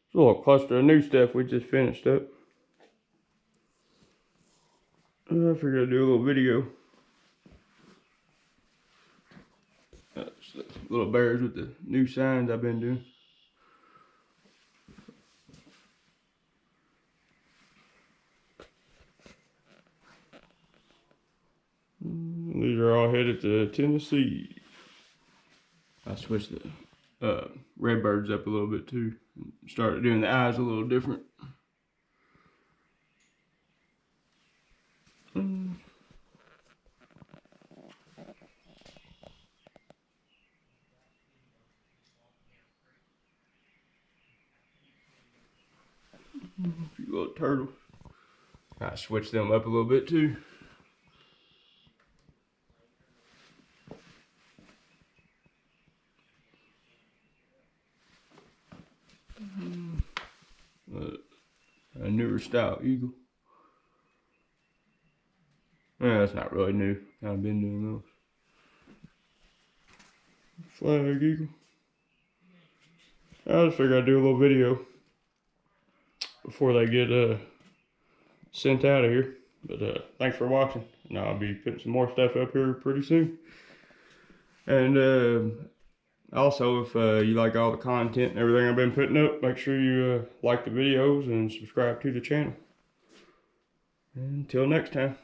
It's a little cluster of new stuff we just finished up. I figured I'd do a little video. Little bears with the new signs I've been doing. These are all headed to Tennessee. I switched the redbirds up a little bit too. Started doing the eyes a little different. A few little turtles. I switched them up a little bit too. A newer style eagle. Yeah, that's not really new. I've been doing those. Flag eagle. I just figured I'd do a little video before they get sent out of here. But thanks for watching. And I'll be putting some more stuff up here pretty soon. And also, if you like all the content and everything I've been putting up, make sure you like the videos and subscribe to the channel. Until next time.